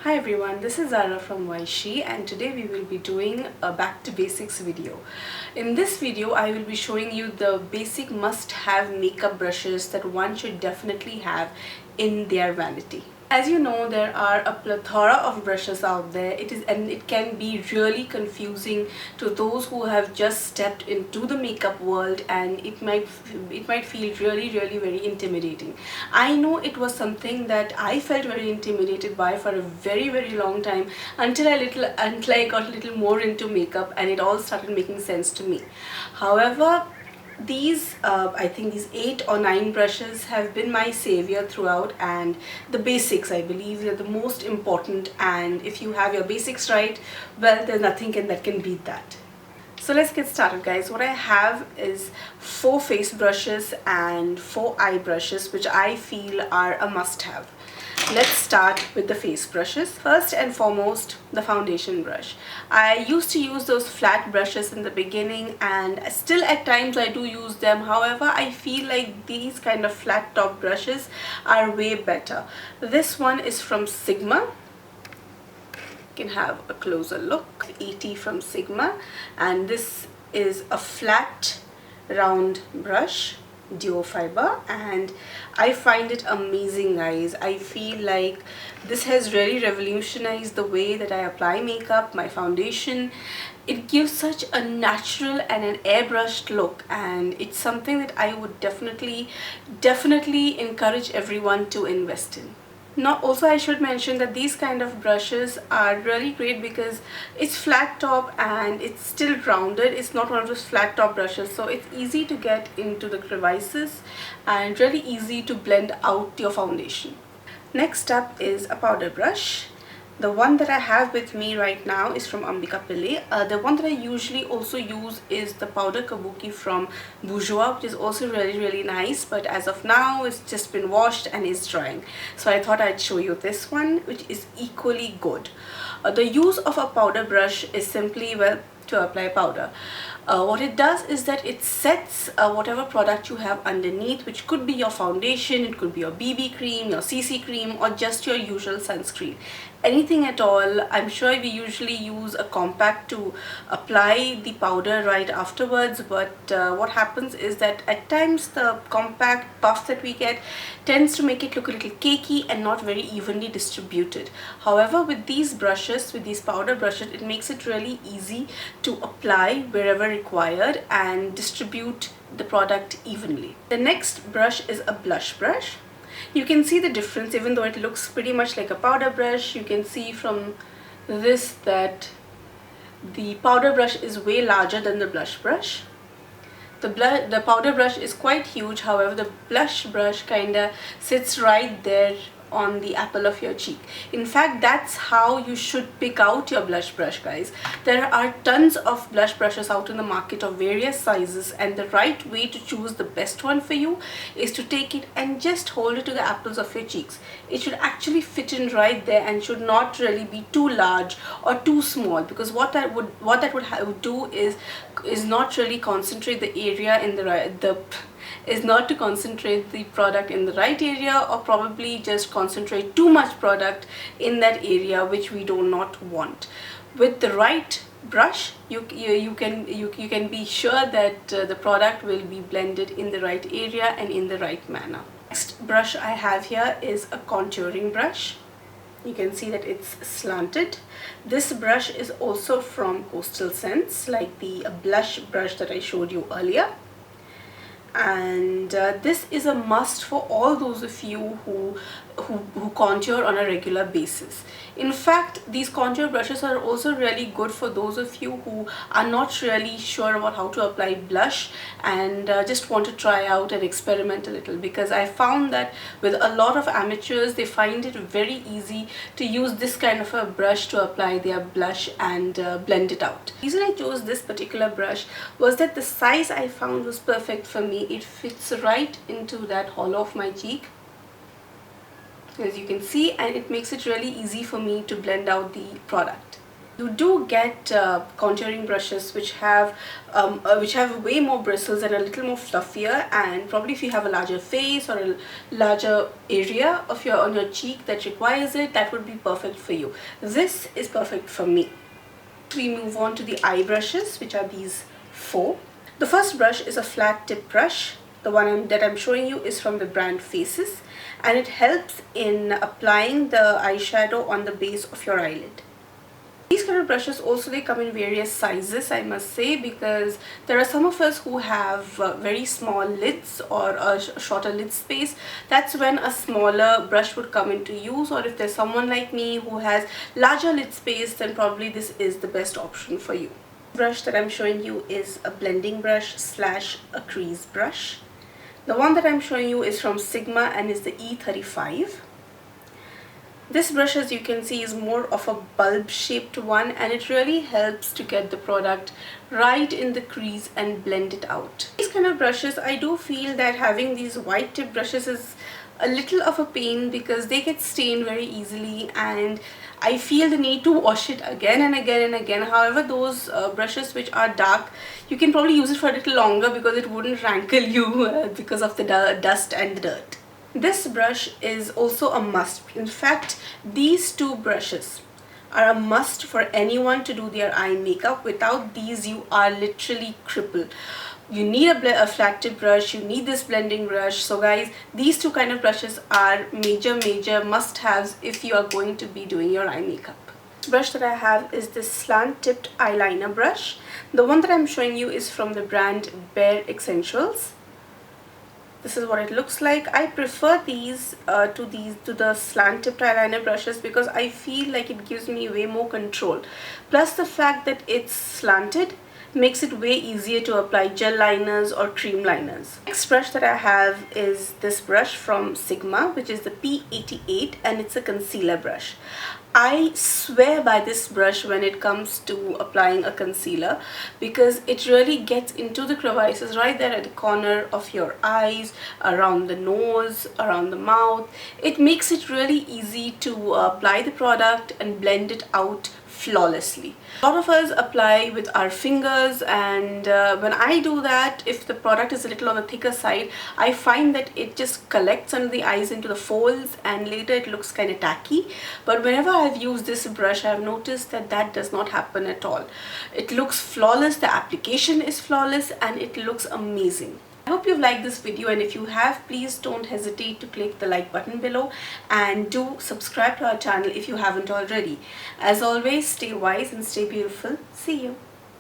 Hi everyone, this is Zara from Vaishi and today we will be doing a back to basics video. In this video I will be showing you the basic must-have makeup brushes that one should definitely have in their vanity. As you know, there are a plethora of brushes out there. It can be really confusing to those who have just stepped into the makeup world, and it might feel really very intimidating. I know it was something that I felt very intimidated by for a very long time until I got a little more into makeup and it all started making sense to me. However, I think these 8 or 9 brushes have been my savior throughout, and the basics, I believe, are the most important, and if you have your basics right, well, there's nothing that can beat that. So let's get started, guys. What I have is 4 face brushes and 4 eye brushes, which I feel are a must-have. Let's start with the face brushes. First and foremost, the foundation brush. I used to use those flat brushes in the beginning, and still at times I do use them. However, I feel like these kind of flat top brushes are way better. This one is from Sigma. You can have a closer look. 80 from Sigma, and this is a flat round brush, duo fiber, and I find it amazing, guys. I feel like this has really revolutionized the way that I apply makeup, my foundation. It gives such a natural and an airbrushed look, and it's something that I would definitely encourage everyone to invest in. Now also I should mention that these kind of brushes are really great because it's flat top and it's still rounded. It's not one of those flat top brushes, so it's easy to get into the crevices and really easy to blend out your foundation. Next up is a powder brush. The one that I have with me right now is from Ambika Pillai. The one that I usually also use is the powder kabuki from Bourjois, which is also really nice, but as of now it's just been washed and is drying. So I thought I'd show you this one, which is equally good. The use of a powder brush is simply, well, to apply powder. What it does is that it sets whatever product you have underneath, which could be your foundation, it could be your BB cream, your CC cream, or just your usual sunscreen. Anything at all. I'm sure we usually use a compact to apply the powder right afterwards, but what happens is that at times the compact puff that we get tends to make it look a little cakey and not very evenly distributed. However, with these brushes, with these powder brushes, it makes it really easy to apply wherever required and distribute the product evenly. The next brush is a blush brush. You can see the difference. Even though it looks pretty much like a powder brush, you can see from this that the powder brush is way larger than the blush brush. The powder brush is quite huge, however the blush brush kinda sits right there on the apple of your cheek. In fact, that's how you should pick out your blush brush, guys. There are tons of blush brushes out in the market of various sizes, and the right way to choose the best one for you is to take it and just hold it to the apples of your cheeks. It should actually fit in right there and should not really be too large or too small, because what that would do is not really concentrate the area in is not to concentrate the product in the right area, or probably just concentrate too much product in that area, which we do not want. With the right brush, you can be sure that the product will be blended in the right area and in the right manner. Next brush I have here is a contouring brush. You can see that it's slanted. This brush is also from Coastal Scents, like the blush brush that I showed you earlier. And this is a must for all those of you who contour on a regular basis. In fact, these contour brushes are also really good for those of you who are not really sure about how to apply blush and just want to try out and experiment a little, because I found that with a lot of amateurs, they find it very easy to use this kind of a brush to apply their blush and blend it out. The reason I chose this particular brush was that the size I found was perfect for me. It fits right into that hollow of my cheek, as you can see, and it makes it really easy for me to blend out the product. You do get contouring brushes which have way more bristles and a little more fluffier, and probably if you have a larger face or a larger area of on your cheek that requires it, that would be perfect for you. This is perfect for me. We move on to the eye brushes, which are these 4. The first brush is a flat tip brush. The one that I'm showing you is from the brand Faces, and it helps in applying the eyeshadow on the base of your eyelid. These kind of brushes also, they come in various sizes, I must say, because there are some of us who have very small lids or a shorter lid space. That's when a smaller brush would come into use, or if there's someone like me who has larger lid space, then probably this is the best option for you. The brush that I'm showing you is a blending brush slash a crease brush. The one that I'm showing you is from Sigma and is the E35. This brush, as you can see, is more of a bulb shaped one, and it really helps to get the product right in the crease and blend it out. These kind of brushes, I do feel that having these white tip brushes is a little of a pain because they get stained very easily, and I feel the need to wash it again and again and again. However, those brushes which are dark, you can probably use it for a little longer because it wouldn't rankle you because of the dust and the dirt. This brush is also a must. In fact, these 2 brushes are a must for anyone to do their eye makeup. Without these, you are literally crippled. You need a flat tip brush, you need this blending brush. So guys, these 2 kind of brushes are major must-haves if you are going to be doing your eye makeup. The brush that I have is this slant tipped eyeliner brush. The one that I'm showing you is from the brand Bare Essentials. This is what it looks like. I prefer these to the slant tipped eyeliner brushes because I feel like it gives me way more control. Plus the fact that it's slanted makes it way easier to apply gel liners or cream liners. Next brush that I have is this brush from Sigma, which is the P88, and it's a concealer brush. I swear by this brush when it comes to applying a concealer because it really gets into the crevices right there at the corner of your eyes, around the nose, around the mouth. It makes it really easy to apply the product and blend it out flawlessly. A lot of us apply with our fingers, and when I do that, if the product is a little on the thicker side, I find that it just collects under the eyes into the folds and later it looks kind of tacky. But whenever I've used this brush, I've noticed that that does not happen at all. It looks flawless, the application is flawless, and it looks amazing. I hope you've liked this video, and if you have, please don't hesitate to click the like button below and do subscribe to our channel if you haven't already. As always, stay wise and stay beautiful. See you.